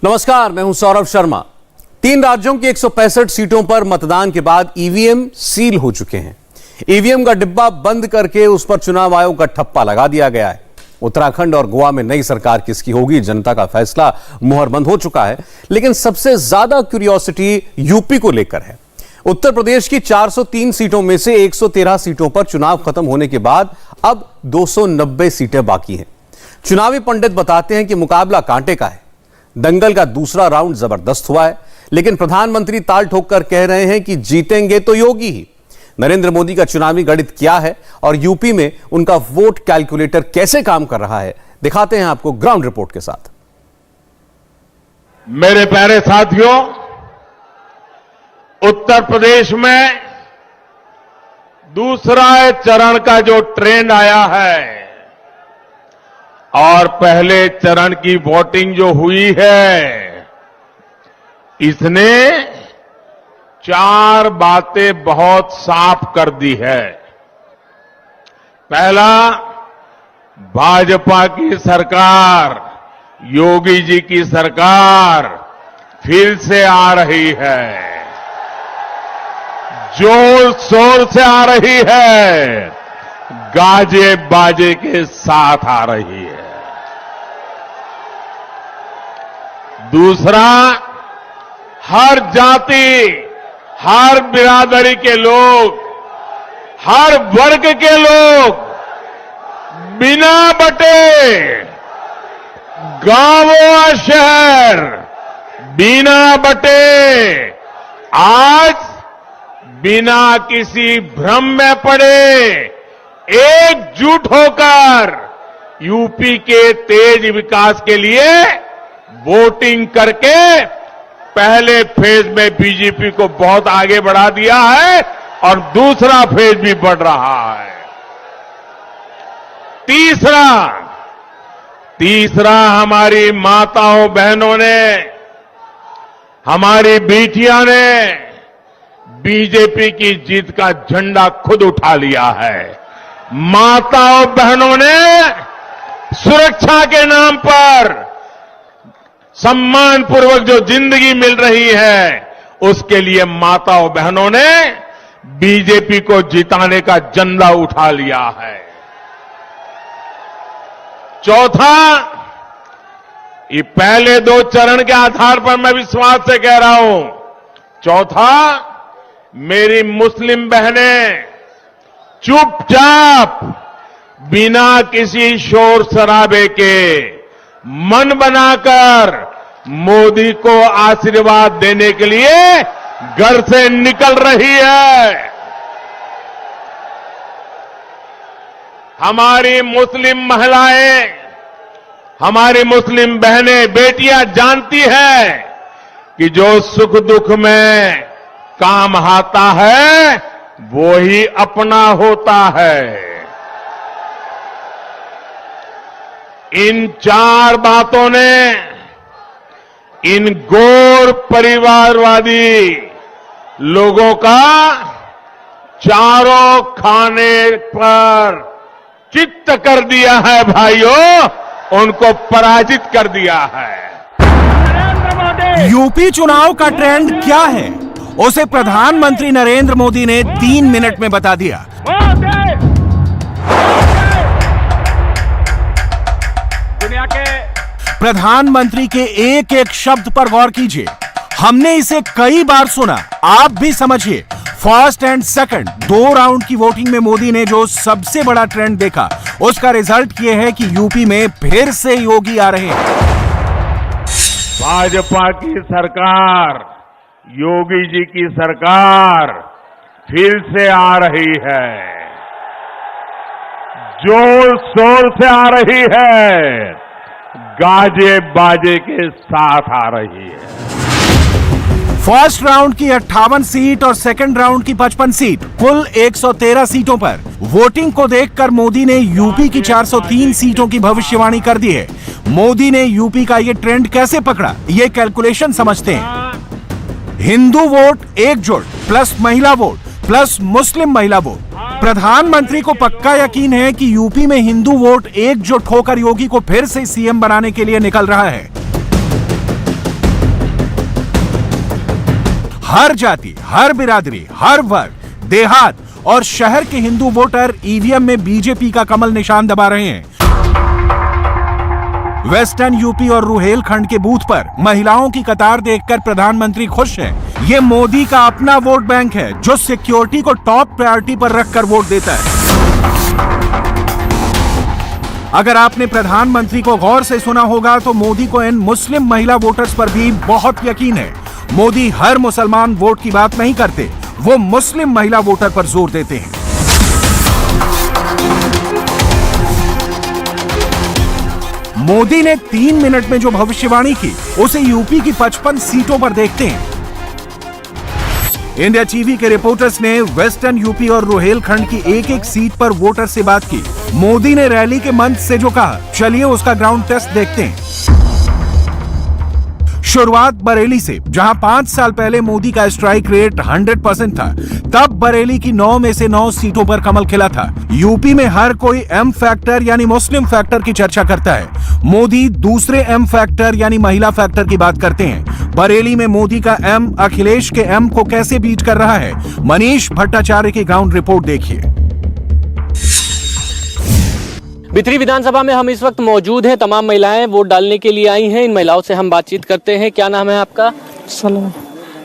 नमस्कार, मैं हूं सौरभ शर्मा। 3 राज्यों की 165 सीटों पर मतदान के बाद ईवीएम सील हो चुके हैं। ईवीएम का डिब्बा बंद करके उस पर चुनाव आयोग का ठप्पा लगा दिया गया है। उत्तराखंड और गोवा में नई सरकार किसकी होगी, जनता का फैसला मुहरबंद हो चुका है। लेकिन सबसे ज्यादा क्यूरियोसिटी यूपी को लेकर है। उत्तर प्रदेश की 403 सीटों में से 113 सीटों पर चुनाव खत्म होने के बाद अब 290 सीटें बाकी हैं। चुनावी पंडित बताते हैं कि मुकाबला कांटे का है। दंगल का दूसरा राउंड जबरदस्त हुआ है, लेकिन प्रधानमंत्री ताल ठोक कर कह रहे हैं कि जीतेंगे तो योगी ही। नरेंद्र मोदी का चुनावी गणित क्या है और यूपी में उनका वोट कैलकुलेटर कैसे काम कर रहा है, दिखाते हैं आपको ग्राउंड रिपोर्ट के साथ। मेरे प्यारे साथियों, उत्तर प्रदेश में दूसरा चरण का जो ट्रेंड आया है और पहले चरण की वोटिंग जो हुई है, इसने 4 बातें बहुत साफ कर दी है। पहला, भाजपा की सरकार, योगी जी की सरकार फिर से आ रही है, जोर शोर से आ रही है, गाजे बाजे के साथ आ रही है। दूसरा, हर जाति, हर बिरादरी के लोग, हर वर्ग के लोग बिना बटे, गांव और शहर बिना बटे, आज बिना किसी भ्रम में पड़े एकजुट होकर यूपी के तेज विकास के लिए वोटिंग करके पहले फेज में बीजेपी को बहुत आगे बढ़ा दिया है और दूसरा फेज भी बढ़ रहा है। तीसरा हमारी माताओं बहनों ने, हमारी बेटियां ने बीजेपी की जीत का झंडा खुद उठा लिया है। माताओं बहनों ने सुरक्षा के नाम पर सम्मानपूर्वक जो जिंदगी मिल रही है, उसके लिए माताओं बहनों ने बीजेपी को जिताने का झंडा उठा लिया है। चौथा, ये पहले 2 चरण के आधार पर मैं विश्वास से कह रहा हूं। चौथा, मेरी मुस्लिम बहनें चुपचाप बिना किसी शोर शराबे के मन बनाकर मोदी को आशीर्वाद देने के लिए घर से निकल रही है। हमारी मुस्लिम महिलाएं, हमारी मुस्लिम बहनें, बेटियां जानती हैं कि जो सुख दुख में काम आता है वो ही अपना होता है। इन 4 बातों ने इन गौर परिवारवादी लोगों का चारों खाने पर चित्त कर दिया है भाइयों, उनको पराजित कर दिया है। यूपी चुनाव का ट्रेंड क्या है, उसे प्रधानमंत्री नरेंद्र मोदी ने 3 मिनट में बता दिया। दुनिया के प्रधानमंत्री के एक एक शब्द पर गौर कीजिए। हमने इसे कई बार सुना, आप भी समझिए। फर्स्ट एंड सेकंड 2 राउंड की वोटिंग में मोदी ने जो सबसे बड़ा ट्रेंड देखा, उसका रिजल्ट यह है कि यूपी में फिर से योगी आ रहे हैं। भाजपा की सरकार, योगी जी की सरकार फिर से आ रही है, जोर शोर से आ रही है, गाजे बाजे के साथ आ रही है। फर्स्ट राउंड की 58 सीट और सेकंड राउंड की 55 सीट, कुल 113 सीटों पर वोटिंग को देखकर मोदी ने यूपी की 403 सीटों की भविष्यवाणी कर दी है। मोदी ने यूपी का ये ट्रेंड कैसे पकड़ा, ये कैलकुलेशन समझते हैं। हिंदू वोट एकजुट प्लस महिला वोट प्लस मुस्लिम महिला वोट। प्रधानमंत्री को पक्का यकीन है कि यूपी में हिंदू वोट एकजुट होकर योगी को फिर से सीएम बनाने के लिए निकल रहा है। हर जाति, हर बिरादरी, हर वर्ग, देहात और शहर के हिंदू वोटर ईवीएम में बीजेपी का कमल निशान दबा रहे हैं। वेस्टर्न यूपी और रुहेलखंड के बूथ पर महिलाओं की कतार देखकर प्रधानमंत्री खुश हैं। ये मोदी का अपना वोट बैंक है जो सिक्योरिटी को टॉप प्रायोरिटी पर रखकर वोट देता है। अगर आपने प्रधानमंत्री को गौर से सुना होगा तो मोदी को इन मुस्लिम महिला वोटर्स पर भी बहुत यकीन है। मोदी हर मुसलमान वोट की बात नहीं करते, वो मुस्लिम महिला वोटर पर जोर देते हैं। मोदी ने 3 मिनट में जो भविष्यवाणी की उसे यूपी की 55 सीटों पर देखते हैं। इंडिया टीवी के रिपोर्टर्स ने वेस्टर्न यूपी और रुहेलखंड की एक-एक सीट पर वोटर से बात की। मोदी ने रैली के मंच से जो कहा, चलिए उसका ग्राउंड टेस्ट देखते हैं। शुरुआत बरेली से, जहां 5 साल पहले मोदी का स्ट्राइक रेट 100% था। तब बरेली की 9 में से 9 सीटों पर कमल खिला था। यूपी में हर कोई एम फैक्टर यानी मुस्लिम फैक्टर की चर्चा करता है। मोदी दूसरे एम फैक्टर यानी महिला फैक्टर की बात करते हैं। बरेली में मोदी का एम अखिलेश के एम को कैसे बीट कर रहा है, मनीष भट्टाचार्य की ग्राउंड रिपोर्ट देखिए। बिथरी विधानसभा में हम इस वक्त मौजूद हैं। तमाम महिलाएं वोट डालने के लिए आई हैं। इन महिलाओं से हम बातचीत करते हैं। क्या नाम है आपका? सलमा।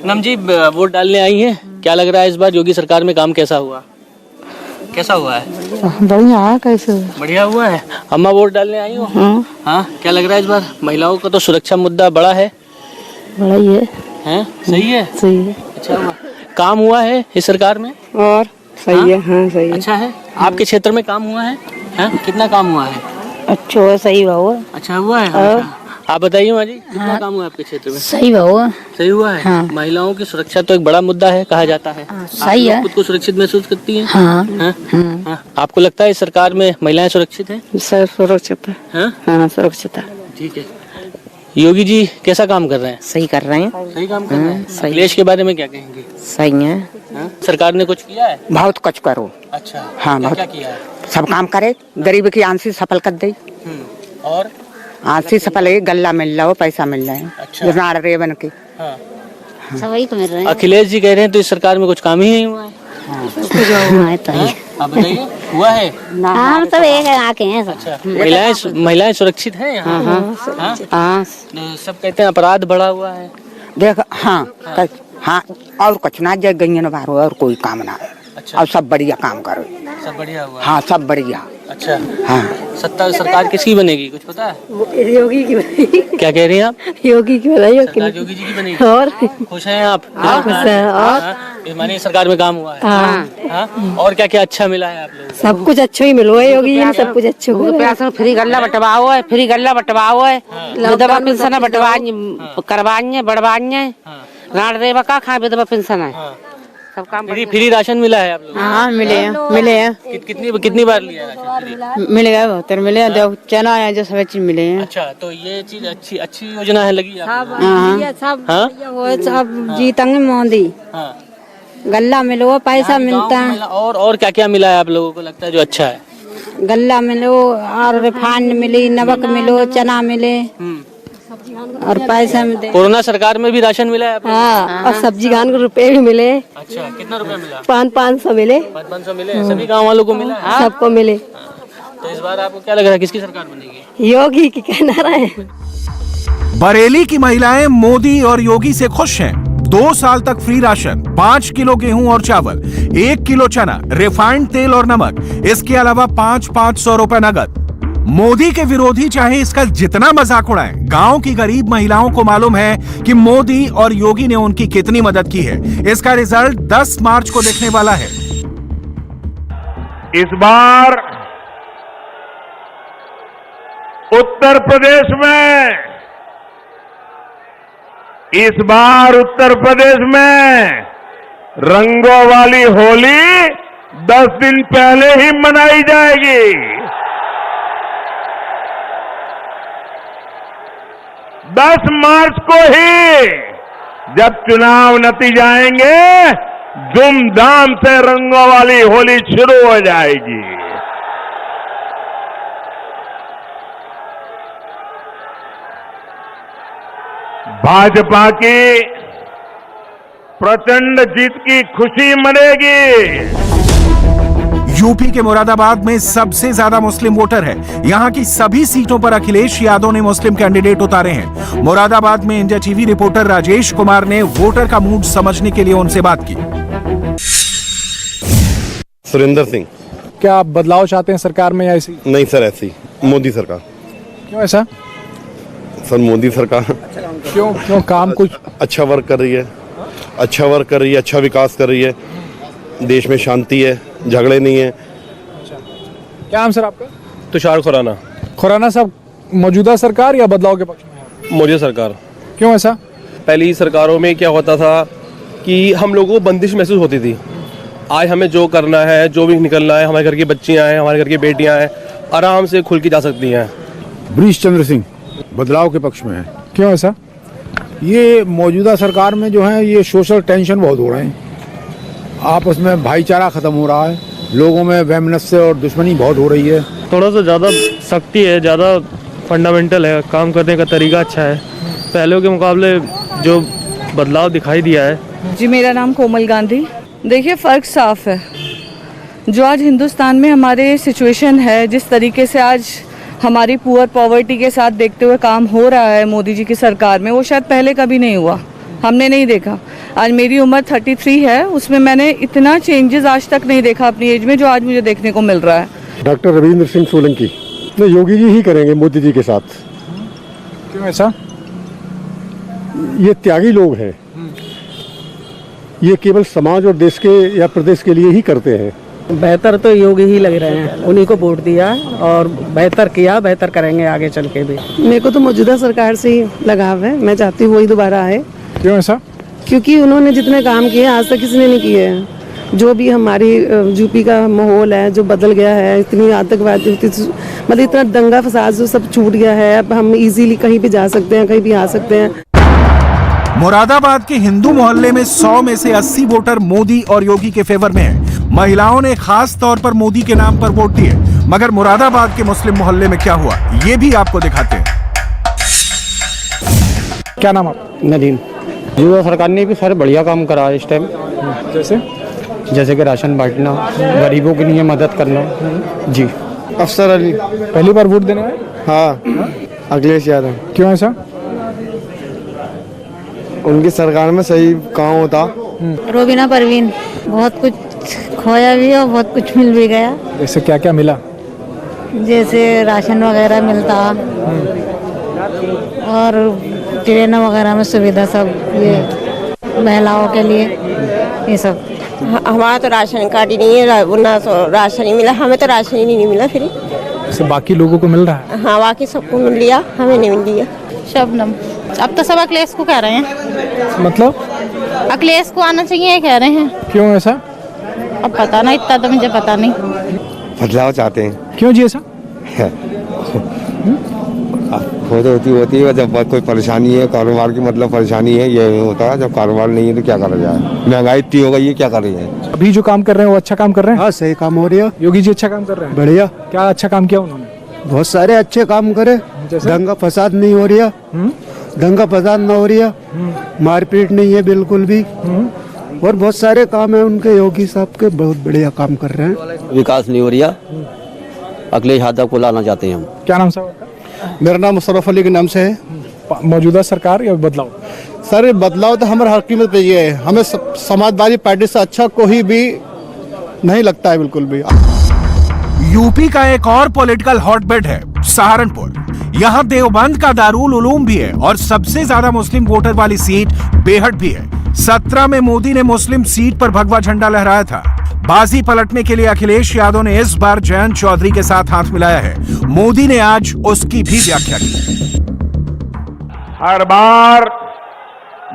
नम जी, वोट डालने आई हैं, क्या लग रहा है इस बार योगी सरकार में काम कैसा हुआ? कैसा हुआ है? बढ़िया है। कैसे? बढ़िया हुआ है। अम्मा वोट डालने आई हो? हाँ, क्या लग रहा है इस बार महिलाओं का तो सुरक्षा मुद्दा बड़ा है? बड़ा ही है। हैं? सही है? सही है। अच्छा हुआ, काम हुआ है इस सरकार में? और सही है। हाँ सही है। अच्छा है। आपके क्षेत्र में काम हुआ है? हाँ? कितना काम हुआ है? अच्छा है, सही हुआ। अच्छा हुआ है। अच्छा। आप बताइए माँ जी, कितना काम हुआ है आपके क्षेत्र में? सही हुआ। सही हुआ है। हाँ। महिलाओं की सुरक्षा तो एक बड़ा मुद्दा है, कहा जाता है। सही है। खुद को सुरक्षित महसूस करती हैं? हाँ। हाँ? हाँ। आपको लगता है इस सरकार में महिलाएं सुरक्षित हैं? सर सुरक्षित है। हाँ? हाँ सुरक्षित है। ठीक है। योगी जी कैसा काम कर रहे हैं? सही कर रहे हैं। सही काम कर रहे हैं। सही। अखिलेश के बारे में क्या कहेंगे? सही है। हाँ? सरकार ने कुछ किया है? बहुत कुछ करो। अच्छा। हाँ, क्या बहुत। क्या किया है? सब काम करे, गरीब की आंसी सफल कर दे। और आंसी सफल है, गल्ला मिल रहा हो, पैसा मिल रहा है। अच्छा। जितना रेवन के हाँ। सभी को मिल रहे हैं। अखिलेश जी कह रहे हैं तो इस सरकार में कुछ काम ही नहीं हुआ है। आप बताइए, हुआ है? हम सब एक आके हैं सब। अच्छा, महिलाएं सुरक्षित हैं यहाँ? हाँ? हाँ सब कहते हैं अपराध बढ़ा हुआ है। देख। हाँ हाँ, और कुछ ना जग गई न बारो, और कोई काम ना है। अच्छा। और सब बढ़िया काम करो। सब बढ़िया हुआ है। हाँ सब बढ़िया। अच्छा। हाँ सत्ता सरकार किसकी बनेगी, कुछ पता है? योगी की बनाई। क्या कह रही हैं आप? योगी की बनाई। सरकार योगी जी की बनेगी। और खुश हैं आप? खुश हैं। और हाँ? मानिए सरकार में काम हुआ है। हाँ? और क्या क्या अच्छा मिला है आप लोगों को? सब कुछ अच्छा ही मिलो है। योगी जी ने सब कुछ अच्छा पैसा फ्री गल्ला बटवाओ है, फ्री गल्ला बटवाओ है, विधवा पेंशन बटवाई करवाई बढ़वाई। राण रेवा का खा विधवा पेंशन है। सब काम फ्री राशन मिला है आप लोगों को? हाँ मिले हैं। कितनी बार लिया राशन? मिल गए बहुत मिले हैं। जो चना है जो सब चीज मिले हैं। अच्छा, तो ये चीज अच्छी योजना है लगी आपको? सब हाँ? वो सब जीतेंगे मोदी। हाँ। गल्ला मिलो, पैसा मिलता है। और क्या क्या मिला है आप लोगों को लगता है जो अच्छा है? गल्ला मिलो और रिफाइंड मिली, नमक मिलो, चना मिले और पैसा मिले। कोरोना सरकार में भी राशन मिला है आपको? हाँ, और सब्जी खान को रुपए भी मिले। अच्छा, कितना रुपया मिला? 500 मिले। 500 मिले? सभी गाँव वालों को मिला है? सबको मिले। तो इस बार आपको क्या लग रहा है, किसकी सरकार बनेगी? योगी की कहना रहे। बरेली की महिलाएं मोदी और योगी से खुश हैं। 2 साल तक फ्री राशन, 5 किलो गेहूं और चावल, 1 किलो चना, रिफाइंड तेल और नमक, इसके अलावा 500 रुपए नगद। मोदी के विरोधी चाहे इसका जितना मजाक उड़ाएं, गांव की गरीब महिलाओं को मालूम है कि मोदी और योगी ने उनकी कितनी मदद की है। इसका रिजल्ट 10 मार्च को देखने वाला है। इस बार उत्तर प्रदेश में रंगों वाली होली 10 दिन पहले ही मनाई जाएगी। 10 मार्च को ही जब चुनाव नतीजे आएंगे, धूमधाम से रंगों वाली होली शुरू हो जाएगी। भाजपा की प्रचंड जीत की खुशी मनेगी। यूपी के मुरादाबाद में सबसे ज्यादा मुस्लिम वोटर है। यहाँ की सभी सीटों पर अखिलेश यादव ने मुस्लिम कैंडिडेट उतारे हैं। मुरादाबाद में India TV reporter Rajesh Kumar ने वोटर का मूड समझने के लिए उनसे बात की। सुरेंद्र सिंह। क्या आप बदलाव चाहते हैं सरकार में या ऐसी? नहीं सर, ऐसी मोदी सरकार। क्यों ऐसा? सर मोदी सरकार क्यों काम कुछ अच्छा वर्क कर रही है, अच्छा वर्क कर रही है, अच्छा विकास कर रही है, देश में शांति है, झगड़े नहीं है। क्या नाम सर आपका? तुषार खुराना। खुराना साहब, मौजूदा सरकार या बदलाव के पक्ष में हैं? मोदी सरकार। क्यों ऐसा? पहली सरकारों में क्या होता था कि हम लोगों को बंदिश महसूस होती थी। आज हमें जो करना है, जो भी निकलना है, हमारे घर की बच्चियां हैं, हमारे घर की बेटियां हैं, आराम से खुल के जा सकती हैं। बृष चंद्र सिंह बदलाव के पक्ष में है। क्यों ऐसा? ये मौजूदा सरकार में जो है ये सोशल टेंशन बहुत हो रहे हैं, आपस में भाईचारा खत्म हो रहा है, लोगों में वैमनस्य और दुश्मनी बहुत हो रही है। थोड़ा सा ज़्यादा सख्ती है, ज़्यादा फंडामेंटल है, काम करने का तरीका अच्छा है, पहले के मुकाबले जो बदलाव दिखाई दिया है। जी, मेरा नाम कोमल गांधी। देखिए, फ़र्क साफ है। जो आज हिंदुस्तान में हमारे सिचुएशन है, जिस तरीके से आज हमारी पुअर पॉवर्टी के साथ देखते हुए काम हो रहा है मोदी जी की सरकार में, वो शायद पहले कभी नहीं हुआ, हमने नहीं देखा। आज मेरी उम्र 33 है, उसमें मैंने इतना चेंजेस आज तक नहीं देखा अपनी एज में जो आज मुझे देखने को मिल रहा है। डॉक्टर रविंद्र सिंह सोलंकी योगी जी ही करेंगे मोदी जी के साथ। क्यों ऐसा? ये त्यागी लोग हैं, ये केवल समाज और देश के या प्रदेश के लिए ही करते हैं। बेहतर तो योगी ही लग रहे हैं, उन्हीं को वोट दिया और बेहतर किया, बेहतर करेंगे आगे चल के भी। मेरे को तो मौजूदा सरकार से ही लगाव है, मैं चाहती हूँ वही दोबारा आए। क्यों ऐसा? क्योंकि उन्होंने जितने काम किए आज तक किसी ने नहीं किए हैं। जो भी हमारी यूपी का माहौल है जो बदल गया है, इतनी आतंकवादी, मतलब इतना दंगा फसाद जो सब छूट गया है, अब हम इजीली कहीं भी जा सकते हैं, कहीं भी आ सकते हैं। मुरादाबाद के हिंदू मोहल्ले में 100 में से 80 वोटर मोदी और योगी के फेवर में हैं। महिलाओं ने खास तौर पर मोदी के नाम पर वोट दिए। मगर मुरादाबाद के मुस्लिम मोहल्ले में क्या हुआ, ये भी आपको दिखाते हैं। क्या नाम आप? नदीम। मौजूदा सरकार ने भी सारे बढ़िया काम करा है इस टाइम, जैसे कि राशन बांटना, गरीबों के लिए मदद करना। जी। अफसर अली। पहली बार वोट देने आए? हाँ, अखिलेश यादव। क्यों ऐसा? उनकी सरकार में सही काम होता। रोबिना परवीन। बहुत कुछ खोया भी और बहुत कुछ मिल भी गया। जैसे क्या क्या मिला? जैसे राशन वगैरह मिलता और ट्रेन वगैरह में सुविधा, सब ये महिलाओं के लिए ये सब। हमारा तो राशन कार्ड ही नहीं है, ना राशन ही मिला हमें, तो राशन ही नहीं मिला फ्री। जैसे बाकी लोगों को मिल रहा है? हाँ, बाकी सबको मिल लिया, हमें नहीं मिल लिया। शबनम। अब तो सब अखिलेश को कह रहे हैं। मतलब? अखिलेश को आना चाहिए कह रहे हैं। क्यों ऐसा? अब पता नहीं, इतना तो मुझे पता नहीं। बदलाव चाहते हैं। क्यों जी ऐसा? होती है जब कोई परेशानी है, कारोबार की मतलब परेशानी है, ये होता है। जब कारोबार नहीं है तो क्या करा जाए, महंगाई इतनी हो गई है, क्या कर रही है। अभी जो काम कर रहे हैं वो अच्छा काम कर रहे हैं? हाँ, सही काम हो रही है। योगी जी अच्छा काम कर रहे हैं? बढ़िया। क्या अच्छा काम किया उन्होंने? बहुत सारे अच्छे काम करे। दंगा फसाद नहीं हो रही है, दंगा फसाद ना हो रही है, मारपीट नहीं है बिल्कुल भी, और बहुत सारे काम है उनके, योगी साहब के बहुत बढ़िया काम कर रहे हैं। विकास नहीं हो रही है, अखिलेश यादव को लाना चाहते हैं हम। क्या नाम साहब? मेरा नाम मुशर्रफ अली के नाम से है। मौजूदा सरकार या बदलाव? सर, बदलाव तो हमारे हर कीमत पे ये है, हमें समाजवादी पार्टी से अच्छा कोई भी नहीं लगता है, बिल्कुल भी। यूपी का एक और पॉलिटिकल हॉटबेड है सहारनपुर। यहाँ देवबंद का दारुल उलूम भी है और सबसे ज्यादा मुस्लिम वोटर वाली सीट बेहट भी है। 17 में मोदी ने मुस्लिम सीट पर भगवा झंडा लहराया था। बाजी पलटने के लिए अखिलेश यादव ने इस बार जयंत चौधरी के साथ हाथ मिलाया है। मोदी ने आज उसकी भी व्याख्या की। हर बार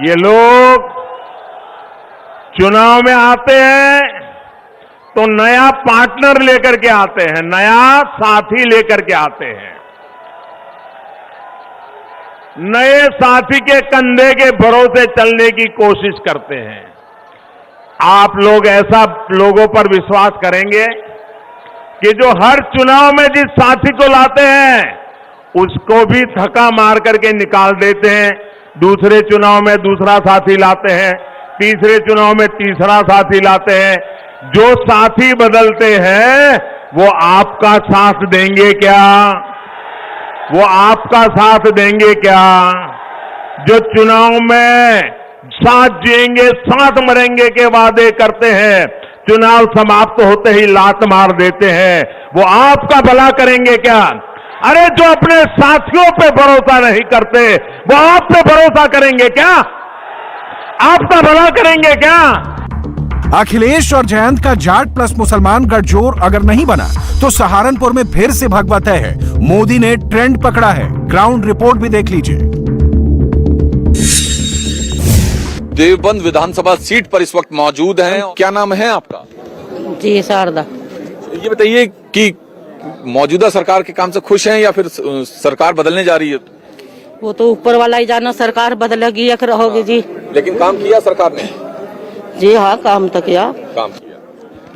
ये लोग चुनाव में आते हैं तो नया पार्टनर लेकर के आते हैं, नया साथी लेकर के आते हैं। नए साथी के कंधे के भरोसे चलने की कोशिश करते हैं। आप लोग ऐसा लोगों पर विश्वास करेंगे कि जो हर चुनाव में जिस साथी को लाते हैं उसको भी धक्का मार करके निकाल देते हैं, दूसरे चुनाव में दूसरा साथी लाते हैं, तीसरे चुनाव में तीसरा साथी लाते हैं। जो साथी बदलते हैं वो आपका साथ देंगे क्या? वो आपका साथ देंगे क्या? जो चुनाव में साथ जिएंगे साथ मरेंगे के वादे करते हैं, चुनाव समाप्त होते ही लात मार देते हैं, वो आपका भला करेंगे क्या? अरे जो अपने साथियों पे भरोसा नहीं करते वो आप पे भरोसा करेंगे क्या? आपका भला करेंगे क्या? अखिलेश और जयंत का जाट प्लस मुसलमान गठजोड़ अगर नहीं बना तो सहारनपुर में फिर से भगवा तय है। मोदी ने ट्रेंड पकड़ा है। ग्राउंड रिपोर्ट भी देख लीजिए। देवबंद विधानसभा सीट पर इस वक्त मौजूद हैं। क्या नाम है आपका? जी शारदा। ये बताइए कि मौजूदा सरकार के काम से खुश हैं या फिर सरकार बदलने जा रही है? वो तो ऊपर वाला ही जाना, सरकार बदलेगी या रहोगी जी। लेकिन काम किया सरकार ने? जी हाँ, काम तो किया। काम किया।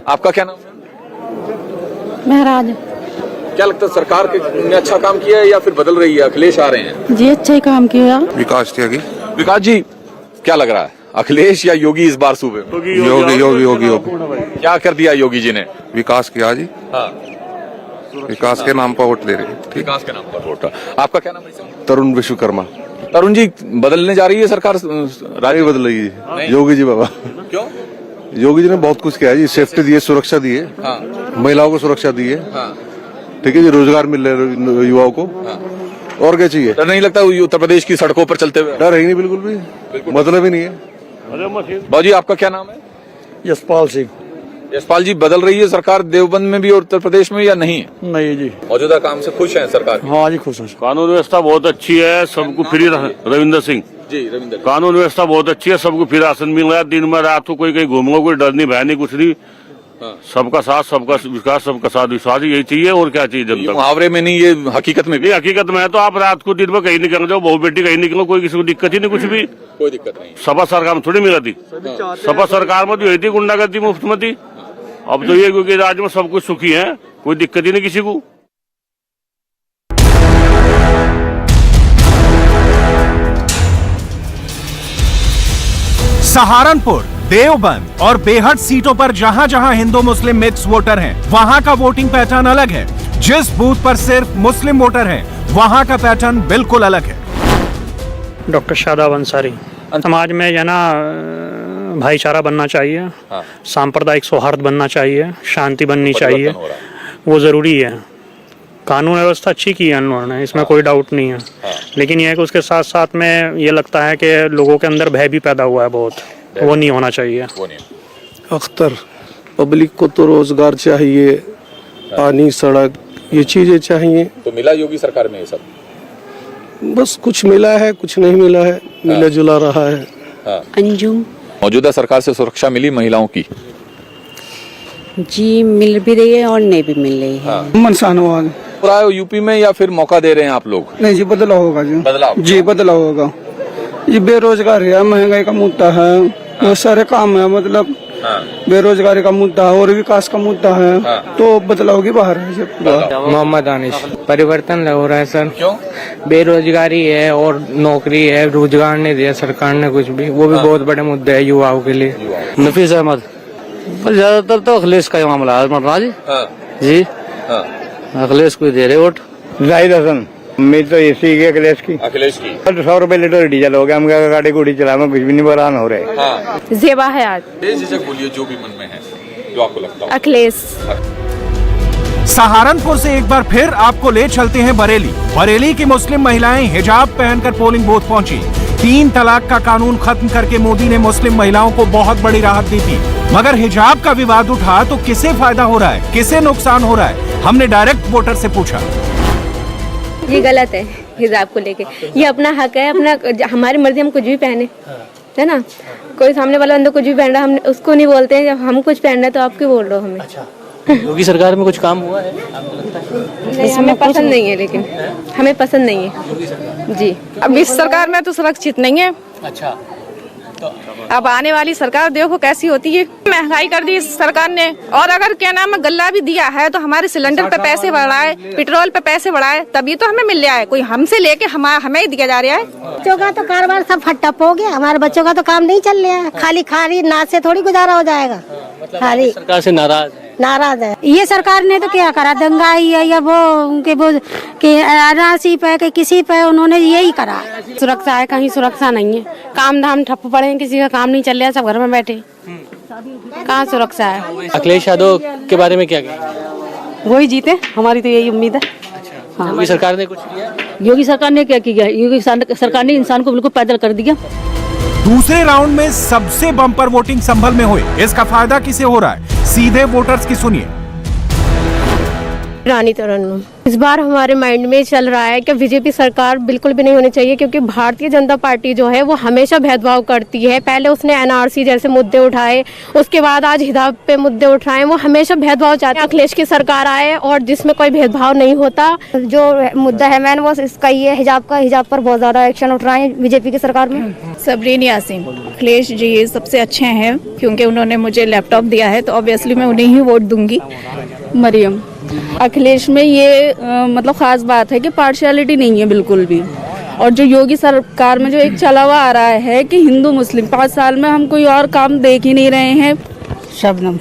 आपका क्या नाम है? महाराज। क्या लगता है सरकार ने अच्छा काम किया है या फिर बदल रही है? अखिलेश आ रहे हैं जी, अच्छा ही काम किया। विकास त्यागी। विकास जी क्या लग रहा है, अखिलेश या योगी इस बार सूबे में? योगी। क्या कर दिया योगी जी ने? विकास किया जी। हाँ, विकास के नाम पर वोट दे रहे हैं। विकास के नाम पर वोट। आपका क्या नाम है? तरुण विश्वकर्मा। तरुण जी, बदलने जा रही है सरकार? राज्य बदल रही है योगी जी बाबा। क्यों? योगी जी ने बहुत कुछ किया है जी। सेफ्टी दी है, सुरक्षा दी है, महिलाओं को सुरक्षा दी है, ठीक है जी, रोजगार मिल रहे हैं युवाओं को। और क्या चाहिए? डर नहीं लगता उत्तर प्रदेश की सड़कों पर चलते हुए? डर है ही नहीं, बिल्कुल भी, मतलब ही नहीं है। बाबूजी आपका क्या नाम है? यशपाल सिंह। यशपाल जी, बदल रही है सरकार देवबंद में भी और उत्तर प्रदेश में या नहीं? नहीं जी। मौजूदा काम से खुश हैं सरकार? हाँ जी, खुश है। कानून व्यवस्था बहुत अच्छी है, सबको फ्री। रविंद्र सिंह जी। रविंद्र, कानून व्यवस्था बहुत अच्छी है, सबको फ्री राशन मिल रहा है। दिन में रात को कोई कहीं घूम लो, कोई डर नहीं, भय नहीं, कुछ नहीं। सबका साथ, सबका विकास, सबका साथ विश्वास, यही चाहिए। और क्या चाहिए जनता? मुहावरे में नहीं, ये हकीकत में भी? हकीकत में है तो आप रात को दिन में कहीं निकल जाओ, बहू बेटी कहीं निकलो, कोई किसी को दिक्कत ही नहीं, कुछ भी कोई दिक्कत नहीं। सपा सरकार में थोड़ी मिला थी। सपा सरकार में तो यही थी, गुंडागर्दी मुफ्त में थी। अब तो ये क्योंकि राज्य में सब कुछ सुखी है, कोई दिक्कत ही नहीं किसी को। सहारनपुर, देवबंद और बेहट सीटों पर जहां जहां हिंदू मुस्लिम मिक्स वोटर हैं, वहां का वोटिंग पैटर्न अलग है। जिस बूथ पर सिर्फ मुस्लिम वोटर हैं, वहां का पैटर्न बिल्कुल अलग है। डॉक्टर शादाब अंसारी। समाज में जो ना भाईचारा बनना चाहिए, सांप्रदायिक सौहार्द बनना चाहिए, शांति बननी चाहिए, वो जरूरी है। कानून व्यवस्था अच्छी की है उन्होंने, इसमें कोई डाउट नहीं है। लेकिन यह है कि उसके साथ साथ में ये लगता है कि लोगों के अंदर भय भी पैदा हुआ है बहुत, वो नहीं होना चाहिए। अख्तर, पब्लिक को तो रोजगार चाहिए, पानी, सड़क, ये चीजें चाहिए। तो मिला योगी सरकार में ये सब? बस कुछ मिला है, कुछ नहीं मिला है, मिला जुला रहा है। अंजुम। मौजूदा सरकार से सुरक्षा मिली महिलाओं की? जी, मिल भी रही है और नहीं भी मिल रही है। मनसानवाल। यूपी में या फिर मौका दे रहे हैं आप लोग? नहीं जी, बदलाव होगा जी। बदलाव? जी, बदलाव होगा। ये बेरोजगारी है, महंगाई का मुद्दा है, बहुत सारे काम है, मतलब बेरोजगारी का मुद्दा है और विकास का मुद्दा है, तो बदलाव की बाहर है। मोहम्मद दानिश। परिवर्तन हो रहा है सर। क्यों? बेरोजगारी है और नौकरी है, रोजगार नहीं दिया सरकार ने कुछ भी, वो भी बहुत बड़े मुद्दे है युवाओं के लिए। नफीस अहमद। पर ज्यादातर तो अखिलेश का ही मामला है मरना जी। जी, अखिलेश को दे रहे वोट। जाहिद हसन। उम्मीद तो इसी की, अखिलेश की। 100 रुपए लीटर डीजल हो गया, हम क्या गाड़ी गुड़ी चला में कुछ भी नहीं बरान हो रहे। जेबा है आज। बेझिझक बोलिए जो भी मन में है, जो आपको लगता हो। अखिलेश। सहारनपुर से एक बार फिर आपको ले चलते हैं बरेली। बरेली की मुस्लिम महिलाएं हिजाब पहनकर पोलिंग बूथ पहुंची। 3 तलाक का कानून खत्म करके मोदी ने मुस्लिम महिलाओं को बहुत बड़ी राहत दी थी, मगर हिजाब का विवाद उठा तो किसे फायदा हो रहा है, किसे नुकसान हो रहा है, हमने डायरेक्ट वोटर से पूछा। ये गलत है हिजाब को लेके, ये अपना हक है, अपना हमारी मर्जी, हम कुछ भी पहने, है ना। कोई सामने वाला बंदा कुछ भी पहन रहा है, हम उसको नहीं बोलते हैं। जब हम कुछ पहन रहे हैं तो आप क्यों बोल रहे हो हमें? अच्छा, योगी सरकार में कुछ काम हुआ है आपको लगता है? नहीं, हमें पसंद नहीं है, लेकिन हमें पसंद नहीं है जी। अब इस सरकार में तो सुरक्षित नहीं है। अच्छा, अब आने वाली सरकार देखो कैसी होती है। महंगाई कर दी सरकार ने, और अगर क्या नाम है गल्ला भी दिया है तो हमारे सिलेंडर पे पैसे बढ़ाए, पेट्रोल पे पैसे बढ़ाए, तभी तो हमें मिल रहा है। कोई हमसे लेके हमें ही दिया जा रहा है। बच्चों का तो कारोबार सब ठप हो गया, हमारे बच्चों का तो काम नहीं चल रहा है। खाली खाली नाच से थोड़ी गुजारा हो जाएगा। खाली सरकार से नाराज है। ये सरकार ने तो क्या करा, दंगाई है या वो उनके वो के राशि पे के किसी पे उन्होंने यही करा। सुरक्षा है, कहीं सुरक्षा नहीं है। काम धाम ठप पड़े हैं, किसी का काम नहीं चल रहा है, सब घर में बैठे। कहाँ सुरक्षा है। अखिलेश यादव के बारे में क्या कहेंगे? वही जीते, हमारी तो यही उम्मीद है। हाँ। योगी सरकार ने कुछ किया? योगी सरकार ने क्या किया? योगी सरकार ने इंसान को बिल्कुल पैदल कर दिया। दूसरे राउंड में सबसे बम्पर वोटिंग संभल में हुई। इसका फायदा किसे हो रहा है, सीधे वोटर्स की सुनिए। रानी तरन्नुम। इस बार हमारे माइंड में चल रहा है कि बीजेपी सरकार बिल्कुल भी नहीं होनी चाहिए, क्योंकि भारतीय जनता पार्टी जो है वो हमेशा भेदभाव करती है। पहले उसने एनआरसी जैसे मुद्दे उठाए, उसके बाद आज हिजाब पे मुद्दे उठाए। वो हमेशा भेदभाव चाहते हैं। अखिलेश की सरकार आए और जिसमें कोई भेदभाव नहीं होता। जो मुद्दा है मैन वो इसका ही है, हिजाब का। हिजाब पर बहुत ज्यादा एक्शन उठ रहा है बीजेपी की सरकार में। सबरीन यासीन। अखिलेश जी सबसे अच्छे हैं, क्योंकि उन्होंने मुझे लैपटॉप दिया है तो ऑब्वियसली मैं उन्हें ही वोट दूंगी। मरियम। अखिलेश में ये मतलब खास बात है कि पार्शियलिटी नहीं है बिल्कुल भी। और जो योगी सरकार में जो एक चला हुआ आ रहा है कि हिंदू मुस्लिम, 5 साल में हम कोई और काम देख ही नहीं रहे हैं। शबनम।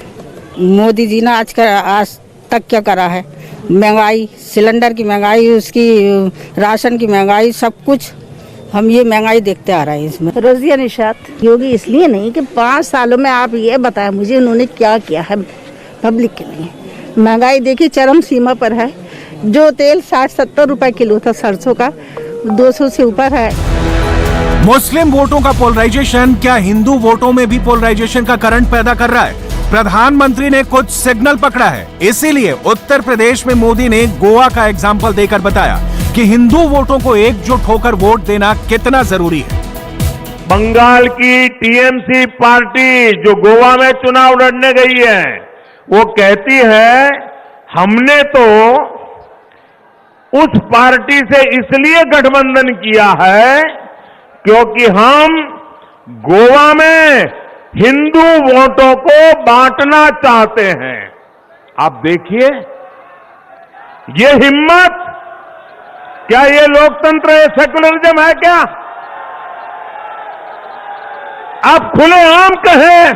मोदी जी ने आज तक क्या करा है? महंगाई, सिलेंडर की महंगाई, उसकी राशन की महंगाई, सब कुछ हम ये महंगाई देखते आ रहे हैं इसमें। रोजिया निशात। योगी इसलिए नहीं कि 5 सालों में आप ये बताएं मुझे उन्होंने क्या किया है पब्लिक के लिए। महंगाई देखिए चरम सीमा पर है। जो तेल 60-70 रुपए किलो था सरसों का, 200 से ऊपर है। मुस्लिम वोटों का पोलराइजेशन क्या हिंदू वोटों में भी पोलराइजेशन का करंट पैदा कर रहा है? प्रधानमंत्री ने कुछ सिग्नल पकड़ा है, इसीलिए उत्तर प्रदेश में मोदी ने गोवा का एग्जाम्पल देकर बताया कि हिंदू वोटों को एकजुट होकर वोट देना कितना जरूरी है। बंगाल की टीएमसी पार्टी जो गोवा में चुनाव लड़ने गई है, वो कहती है हमने तो उस पार्टी से इसलिए गठबंधन किया है क्योंकि हम गोवा में हिंदू वोटों को बांटना चाहते हैं। आप देखिए ये हिम्मत, क्या ये लोकतंत्र है, सेकुलरिज्म है क्या? आप खुलेआम कहें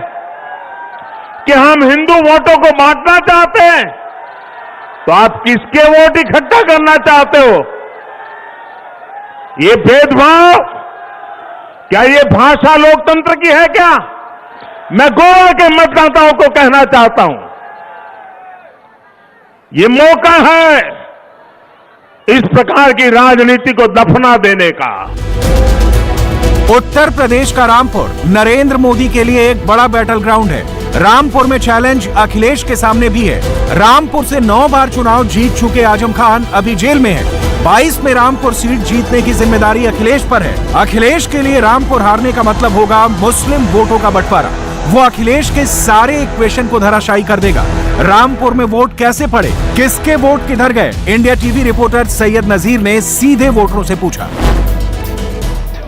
कि हम हिंदू वोटों को बांटना चाहते हैं, तो आप किसके वोट इकट्ठा करना चाहते हो? ये भेदभाव, क्या ये भाषा लोकतंत्र की है क्या? मैं गोवा के मतदाताओं को कहना चाहता हूं, ये मौका है इस प्रकार की राजनीति को दफना देने का। उत्तर प्रदेश का रामपुर नरेंद्र मोदी के लिए एक बड़ा बैटल ग्राउंड है। रामपुर में चैलेंज अखिलेश के सामने भी है। रामपुर से 9 बार चुनाव जीत चुके आजम खान अभी जेल में है। 22 में रामपुर सीट जीतने की जिम्मेदारी अखिलेश पर है। अखिलेश के लिए रामपुर हारने का मतलब होगा मुस्लिम वोटों का बंटवारा। वो अखिलेश के सारे इक्वेशन को धराशायी कर देगा। रामपुर में वोट कैसे पड़े, किसके वोट किधर गए, इंडिया टीवी रिपोर्टर सैयद नजीर ने सीधे वोटरों से पूछा।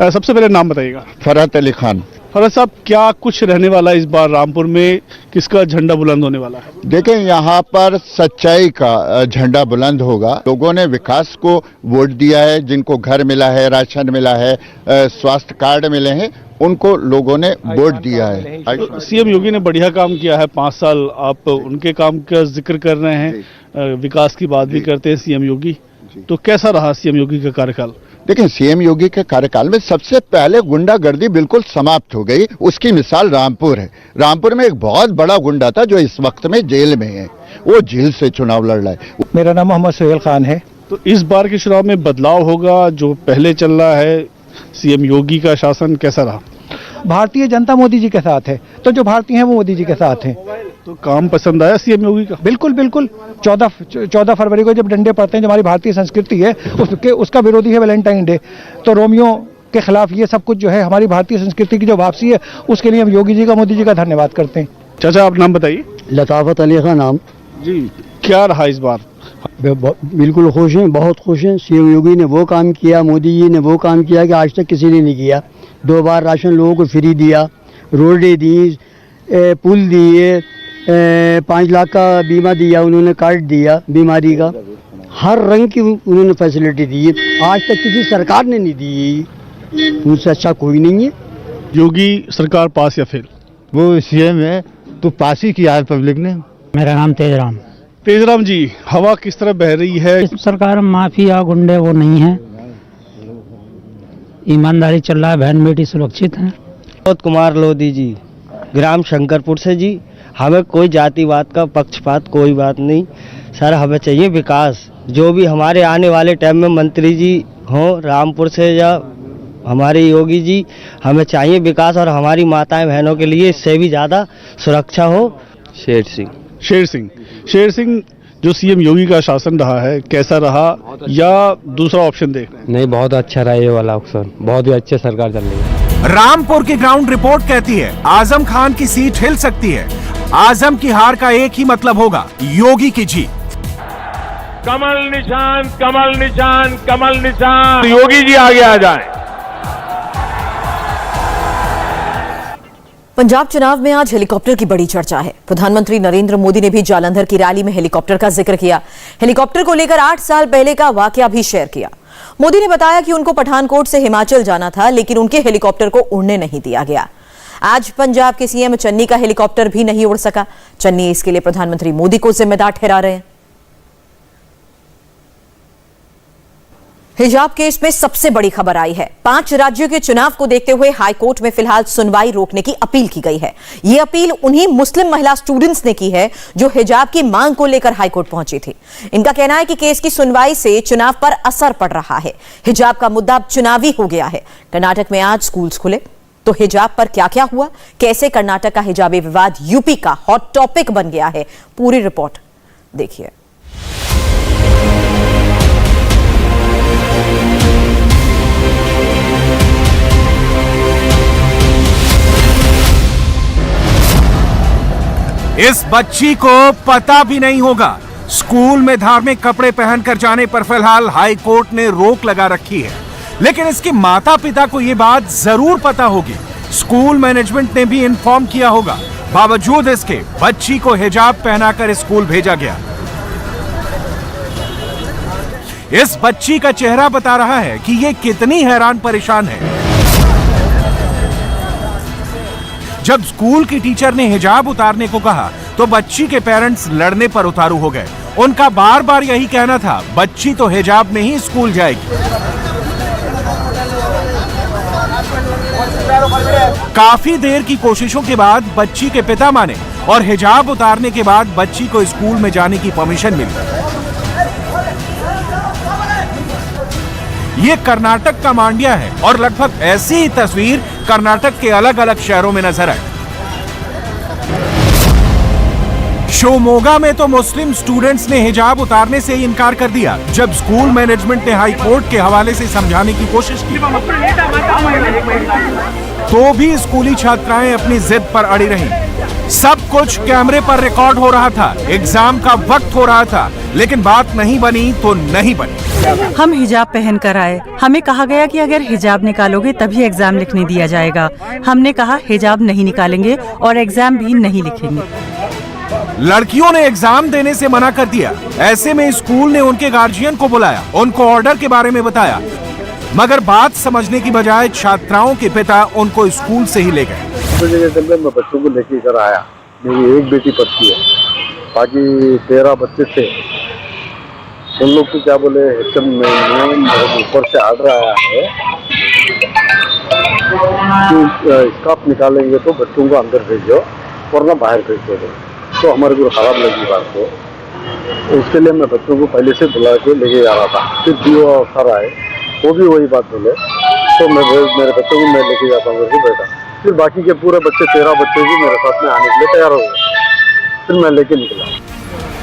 सबसे पहले नाम बताइएगा। फरहत अली खान। फरहत साहब, क्या कुछ रहने वाला इस बार रामपुर में, किसका झंडा बुलंद होने वाला है? देखें, यहाँ पर सच्चाई का झंडा बुलंद होगा। लोगों ने विकास को वोट दिया है, जिनको घर मिला है, राशन मिला है, स्वास्थ्य कार्ड मिले हैं, उनको लोगों ने वोट दिया है। तो सीएम योगी ने बढ़िया काम किया है 5 साल, आप उनके काम का जिक्र कर रहे हैं, विकास की बात भी करते हैं सीएम योगी, तो कैसा रहा सीएम योगी का कार्यकाल? देखिए, सीएम योगी के कार्यकाल में सबसे पहले गुंडागर्दी बिल्कुल समाप्त हो गई। उसकी मिसाल रामपुर है। रामपुर में एक बहुत बड़ा गुंडा था जो इस वक्त में जेल में है, वो जेल से चुनाव लड़ रहा है। मेरा नाम मोहम्मद सोहेल खान है। तो इस बार के चुनाव में बदलाव होगा, जो पहले चल रहा है सीएम योगी का शासन कैसा रहा? भारतीय जनता मोदी जी के साथ है, तो जो भारतीय हैं वो मोदी जी के साथ हैं। तो काम पसंद आया सीएम योगी का? बिल्कुल बिल्कुल। 14 फरवरी को जब डंडे पड़ते हैं, जो हमारी भारतीय संस्कृति है, उसका विरोधी है वैलेंटाइन डे, तो रोमियो के खिलाफ ये सब कुछ जो है हमारी भारतीय संस्कृति की जो वापसी है, उसके लिए हम योगी जी का, मोदी जी का धन्यवाद करते हैं। चाचा, आप नाम बताइए। लताफत अली का नाम जी। क्या रहा इस बार बिल्कुल खुश हैं, बहुत खुश हैं। सीएम योगी ने वो काम किया, मोदी जी ने वो काम किया कि आज तक किसी ने नहीं किया। 2 बार राशन लोगों को फ्री दिया, रोडें दी, पुल दिए, 5 लाख का बीमा दिया उन्होंने, कार्ड दिया बीमारी का, हर रंग की उन्होंने फैसिलिटी दी। आज तक किसी सरकार ने नहीं दी, उनसे अच्छा कोई नहीं है। योगी सरकार पास या फेल? वो सीएम है तो पास ही किया है पब्लिक ने। मेरा नाम तेजराम। तेजराम जी, हवा किस तरह बह रही है? सरकार माफिया गुंडे वो नहीं है, ईमानदारी चल रहा है, बहन बेटी सुरक्षित है। विनोद कुमार लोधी जी, ग्राम शंकरपुर से जी। हमें कोई जातिवाद का पक्षपात कोई बात नहीं सर, हमें चाहिए विकास। जो भी हमारे आने वाले टाइम में मंत्री जी हों रामपुर से या हमारे योगी जी, हमें चाहिए विकास और हमारी माताएं बहनों के लिए इससे भी ज़्यादा सुरक्षा हो। शेर सिंह, जो सीएम योगी का शासन रहा है कैसा रहा, या दूसरा ऑप्शन देख रहे हैं? नहीं, बहुत अच्छा रहा ये वाला ऑप्शन, बहुत ही अच्छी सरकार चल रही है। रामपुर की ग्राउंड रिपोर्ट कहती है आजम खान की सीट हिल सकती है। आजम की हार का एक ही मतलब होगा, योगी की जीत। कमल निशान, कमल निशान, कमल निशान, योगी जी आगे आ जाए। पंजाब चुनाव में आज हेलीकॉप्टर की बड़ी चर्चा है। प्रधानमंत्री नरेंद्र मोदी ने भी जालंधर की रैली में हेलीकॉप्टर का जिक्र किया। हेलीकॉप्टर को लेकर 8 साल पहले का वाकया भी शेयर किया। मोदी ने बताया कि उनको पठानकोट से हिमाचल जाना था, लेकिन उनके हेलीकॉप्टर को उड़ने नहीं दिया गया। आज पंजाब के सीएम चन्नी का हेलीकॉप्टर भी नहीं उड़ सका। चन्नी इसके लिए प्रधानमंत्री मोदी को जिम्मेदार ठहरा रहे हैं। हिजाब केस में सबसे बड़ी खबर आई है। 5 राज्यों के चुनाव को देखते हुए हाईकोर्ट में फिलहाल सुनवाई रोकने की अपील की गई है। यह अपील उन्हीं मुस्लिम महिला स्टूडेंट्स ने की है जो हिजाब की मांग को लेकर हाईकोर्ट पहुंची थी। इनका कहना है कि केस की सुनवाई से चुनाव पर असर पड़ रहा है। हिजाब का मुद्दा अब चुनावी हो गया है। कर्नाटक में आज स्कूल्स खुले तो हिजाब पर क्या क्या हुआ, कैसे कर्नाटक का हिजाबी विवाद यूपी का हॉट टॉपिक बन गया है, पूरी रिपोर्ट देखिए। इस बच्ची को पता भी नहीं होगा। स्कूल में धार्मिक कपड़े पहनकर जाने पर फिलहाल हाई कोर्ट ने रोक लगा रखी है, लेकिन इसके माता पिता को यह बात जरूर पता होगी। स्कूल मैनेजमेंट ने भी इन्फॉर्म किया होगा। बावजूद इसके बच्ची को हिजाब पहनाकर स्कूल भेजा गया। इस बच्ची का चेहरा बता रहा है कि यह कितनी हैरान परेशान है। जब स्कूल की टीचर ने हिजाब उतारने को कहा तो बच्ची के पेरेंट्स लड़ने पर उतारू हो गए। उनका बार बार यही कहना था, बच्ची तो हिजाब में ही स्कूल जाएगी। काफी देर की कोशिशों के बाद बच्ची के पिता माने और हिजाब उतारने के बाद बच्ची को स्कूल में जाने की परमिशन मिली। ये कर्नाटक का मांड्या है और लगभग ऐसी ही तस्वीर कर्नाटक के अलग अलग शहरों में नजर आई। शिवमोगा में तो मुस्लिम स्टूडेंट्स ने हिजाब उतारने से ही इनकार कर दिया, जब स्कूल मैनेजमेंट ने हाई कोर्ट के हवाले से समझाने की कोशिश की तो भी स्कूली छात्राएं अपनी जिद पर अड़ी रहीं। सब कुछ कैमरे पर रिकॉर्ड हो रहा था, एग्जाम का वक्त हो रहा था, लेकिन बात नहीं बनी तो नहीं बनी। हम हिजाब पहन कर आए, हमें कहा गया कि अगर हिजाब निकालोगे तभी एग्जाम लिखने दिया जाएगा। हमने कहा हिजाब नहीं निकालेंगे और एग्जाम भी नहीं लिखेंगे। लड़कियों ने एग्जाम देने से मना कर दिया। ऐसे में स्कूल ने उनके गार्जियन को बुलाया, उनको ऑर्डर के बारे में बताया, मगर बात समझने की बजाय छात्राओं के पिता उनको स्कूल से ही ले गए। मैं बच्चों को लेके कर आया, मेरी एक बेटी पढ़ती है, बाकी 13 बच्चे थे। उन लोग को क्या बोले, ऊपर से ऑर्डर आया है कि स्काफ निकालेंगे तो बच्चों को अंदर भेजो वरना बाहर भेज दो। तो हमारे को खराब लगी बात को, उसके लिए मैं बच्चों को पहले से बुला के लेके जा रहा था। फिर डीओ सर आए, वो भी वही बात बोले, तो मैं मेरे बच्चों को मैं लेके जाता हूँ करके बैठा। फिर बाकी के पूरे बच्चे 13 बच्चे भी मेरे साथ में आने के लिए तैयार हो गए। फिर मैं लेके निकला।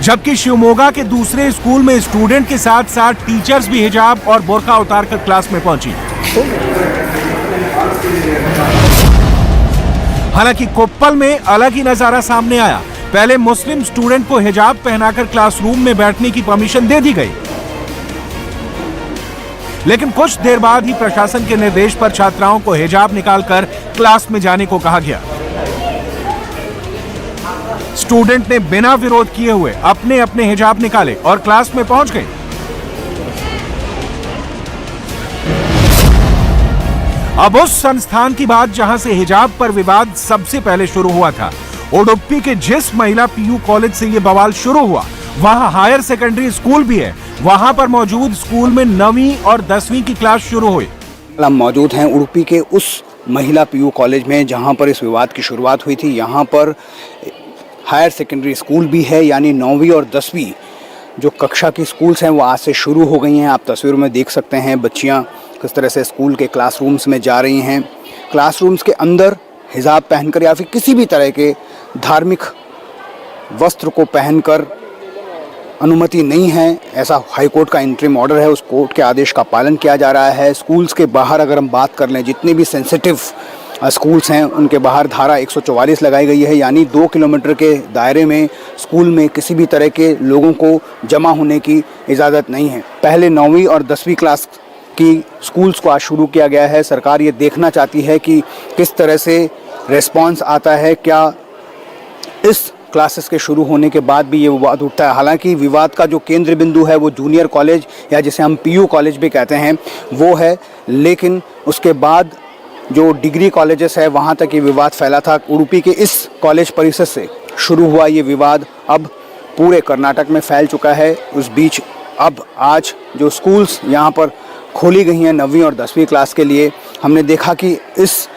जबकि शिवमोगा के दूसरे स्कूल में स्टूडेंट के साथ साथ टीचर्स भी हिजाब और बोरखा उतारकर क्लास में पहुंची। हालांकि कोप्पल में अलग ही नजारा सामने आया। पहले मुस्लिम स्टूडेंट को हिजाब पहनाकर क्लासरूम में बैठने की परमिशन दे दी गई, लेकिन कुछ देर बाद ही प्रशासन के निर्देश पर छात्राओं को हिजाब निकालकर क्लास में जाने को कहा गया। स्टूडेंट ने बिना विरोध किए हुए अपने अपने हिजाब निकाले और क्लास में पहुंच गए। अब उस संस्थान की बात जहां से हिजाब पर विवाद सबसे पहले शुरू हुआ था। उडुपी के जिस महिला पीयू कॉलेज से ये बवाल शुरू हुआ, वहां हायर सेकेंडरी स्कूल भी है। वहां पर मौजूद स्कूल में 9वीं और 10वीं की क्लास शुरू हुई। हम मौजूद हैं उडुपी के उस महिला पीयू कॉलेज में जहां पर इस विवाद की शुरुआत हुई थी। यहां पर हायर सेकेंडरी स्कूल भी है, यानी 9वीं और 10वीं जो कक्षा की स्कूल्स हैं वो आज से शुरू हो गई हैं। आप तस्वीरों में देख सकते हैं बच्चियां किस तरह से स्कूल के क्लासरूम्स में जा रही हैं। क्लासरूम्स के अंदर हिजाब पहनकर या फिर किसी भी तरह के धार्मिक वस्त्र को पहनकर अनुमति नहीं है, ऐसा हाईकोर्ट का इंटरिम ऑर्डर है। उस कोर्ट के आदेश का पालन किया जा रहा है। स्कूल्स के बाहर अगर हम बात कर लें, जितने भी सेंसिटिव स्कूल्स हैं उनके बाहर धारा 144 लगाई गई है, यानी 2 किलोमीटर के दायरे में स्कूल में किसी भी तरह के लोगों को जमा होने की इजाज़त नहीं है। पहले 9वीं और 10वीं क्लास की स्कूल्स को आज शुरू किया गया है। सरकार ये देखना चाहती है कि किस तरह से रिस्पांस आता है, क्या इस क्लासेस के शुरू होने के बाद भी ये विवाद उठता है। हालांकि विवाद का जो केंद्र बिंदु है वो जूनियर कॉलेज या जिसे हम पीयू कॉलेज भी कहते हैं वो है, लेकिन उसके बाद जो डिग्री कॉलेजेस है वहाँ तक ये विवाद फैला था। उडुपी के इस कॉलेज परिसर से शुरू हुआ ये विवाद अब पूरे कर्नाटक में फैल चुका है। उस बीच अब आज जो स्कूल्स यहाँ पर खोली गई हैं 9वीं और 10वीं क्लास के लिए, हमने देखा कि इस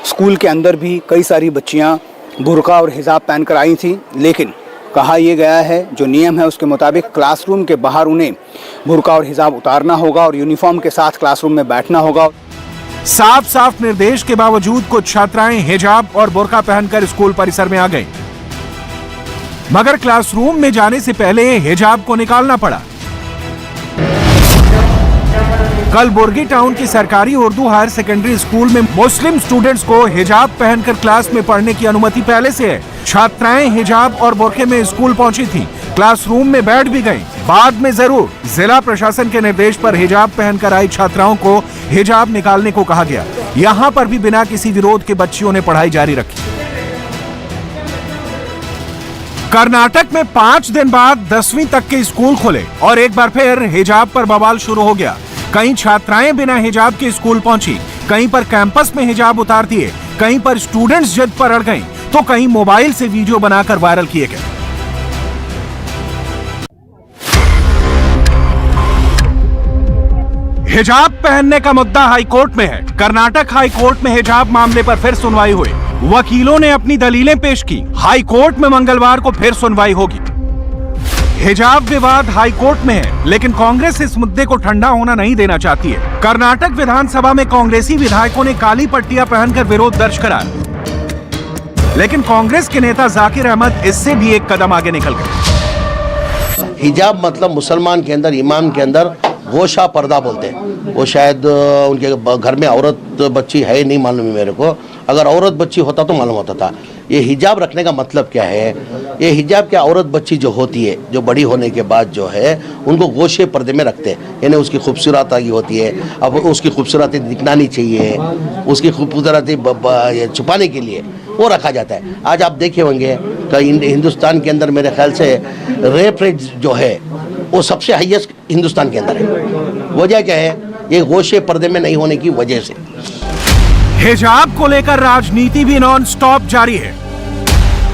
स्कूल के अंदर भी कई सारी बच्चियाँ बुर्का और हिजाब पहनकर आई थी, लेकिन कहा यह गया है जो नियम है उसके मुताबिक क्लासरूम के बाहर उन्हें बुर्का और हिजाब उतारना होगा और यूनिफॉर्म के साथ क्लासरूम में बैठना होगा। साफ साफ निर्देश के बावजूद कुछ छात्राएं हिजाब और बुर्का पहनकर स्कूल परिसर में आ गईं, मगर क्लासरूम में जाने से पहले हिजाब को निकालना पड़ा। कल बुर्गी टाउन की सरकारी उर्दू हायर सेकेंडरी स्कूल में मुस्लिम स्टूडेंट्स को हिजाब पहनकर क्लास में पढ़ने की अनुमति पहले से है। छात्राएं हिजाब और बुर्के में स्कूल पहुंची थीं, क्लासरूम में बैठ भी गईं। बाद में जरूर जिला प्रशासन के निर्देश पर हिजाब पहनकर आई छात्राओं को हिजाब निकालने को कहा गया। यहां पर भी बिना किसी विरोध के बच्चियों ने पढ़ाई जारी रखी। कर्नाटक में 5 दिन बाद 10वीं तक के स्कूल खुले और एक बार फिर हिजाब पर बवाल शुरू हो गया। कई छात्राएं बिना हिजाब के स्कूल पहुंची, कहीं पर कैंपस में हिजाब उतार दिए, कहीं पर स्टूडेंट्स जिद पर अड़ गईं, तो कहीं मोबाइल से वीडियो बनाकर वायरल किए गए। हिजाब पहनने का मुद्दा हाईकोर्ट में है। कर्नाटक हाईकोर्ट में हिजाब मामले पर फिर सुनवाई हुई। वकीलों ने अपनी दलीलें पेश की। हाईकोर्ट में मंगलवार को फिर सुनवाई होगी। हिजाब विवाद हाईकोर्ट में है, लेकिन कांग्रेस इस मुद्दे को ठंडा होना नहीं देना चाहती है। कर्नाटक विधानसभा में कांग्रेसी विधायकों ने काली पट्टियां पहनकर विरोध दर्ज करा, लेकिन कांग्रेस के नेता जाकिर अहमद इससे भी एक कदम आगे निकल गए। हिजाब मतलब मुसलमान के अंदर, इमाम के अंदर गोशा पर्दा बोलते हैं। वो शायद उनके घर में औरत बच्ची है नहीं मालूम है मेरे को, अगर औरत बच्ची होता तो मालूम होता था। ये हिजाब रखने का मतलब क्या है? ये हिजाब क्या, औरत बच्ची जो होती है, जो बड़ी होने के बाद जो है उनको गोशे पर्दे में रखते हैं, यानी उसकी खूबसूरती होती है। अब उसकी खूबसूरती दिखना नहीं चाहिए, उसकी खूबसूरती छुपाने के लिए वो रखा जाता है। आज आप देखे होंगे कि हिंदुस्तान के अंदर मेरे ख्याल से रेप रेट जो है वो सबसे हाईएस्ट हिंदुस्तान के अंदर है। वजह क्या है? ये गोशे पर्दे में नहीं होने की वजह से। हिजाब को लेकर राजनीति भी नॉन स्टॉप जारी है।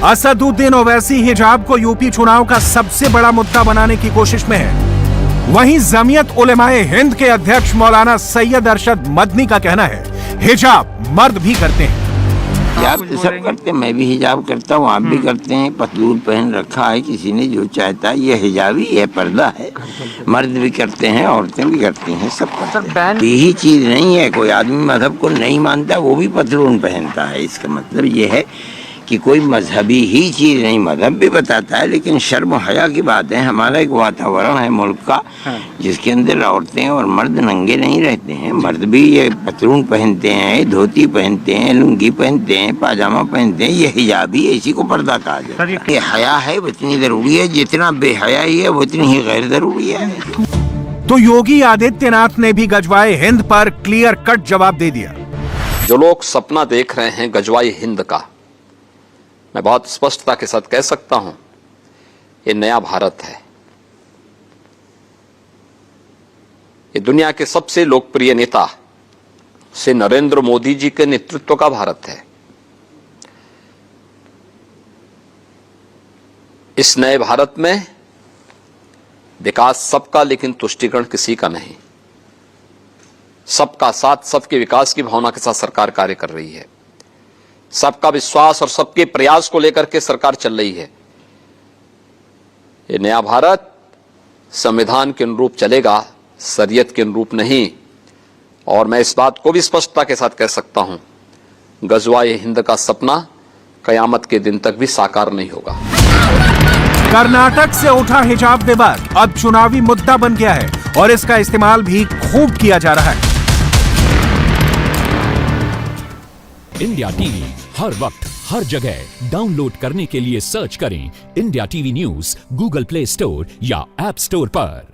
असदुद्दीन ओवैसी हिजाब को यूपी चुनाव का सबसे बड़ा मुद्दा बनाने की कोशिश में है। वहीं जमीयत उलेमाए हिंद के अध्यक्ष मौलाना सैयद अरशद मदनी का कहना है हिजाब मर्द भी करते हैं। हिजाब तो सब करते हैं, मैं भी हिजाब करता हूँ, आप भी करते हैं। पतलून पहन रखा है, किसी ने जो चाहता है, ये हिजाब ही है, पर्दा है। मर्द भी करते हैं, औरतें भी करती हैं, सब करते हैं। यही चीज नहीं है, कोई आदमी मजहब को नहीं मानता वो भी पतलून पहनता है। इसका मतलब ये है कि कोई मजहबी ही चीज़ नहीं, मजहब भी बताता है, लेकिन शर्म हया की बात है। हमारा एक वातावरण है मुल्क का जिसके अंदर औरतें और मर्द नंगे नहीं रहते हैं। मर्द भी ये पतलून पहनते हैं, धोती पहनते हैं, लुंगी पहनते हैं, पाजामा पहनते हैं। ये हिजाब ही इसी को पर्दा कहा जाता है। ये हया है उतनी ज़रूरी है जितना बेहयाई है उतनी ही गैर ज़रूरी है। तो योगी आदित्यनाथ ने भी गजवाए हिंद पर क्लियर कट जवाब दे दिया। जो लोग सपना देख रहे हैं गजवाए हिंद का, मैं बहुत स्पष्टता के साथ कह सकता हूं, ये नया भारत है। ये दुनिया के सबसे लोकप्रिय नेता से नरेंद्र मोदी जी के नेतृत्व का भारत है। इस नए भारत में विकास सबका, लेकिन तुष्टिकरण किसी का नहीं। सबका साथ, सबके विकास की भावना के साथ सरकार कार्य कर रही है। सबका विश्वास और सबके प्रयास को लेकर के सरकार चल रही है। ये नया भारत संविधान के अनुरूप चलेगा, शरीयत के अनुरूप नहीं। और मैं इस बात को भी स्पष्टता के साथ कह सकता हूं, गजवाए हिंद का सपना कयामत के दिन तक भी साकार नहीं होगा। कर्नाटक से उठा हिजाब विवाद अब चुनावी मुद्दा बन गया है और इसका इस्तेमाल भी खूब किया जा रहा है। इंडिया टीवी हर वक्त हर जगह डाउनलोड करने के लिए सर्च करें India TV news Google play store या ऐप स्टोर पर।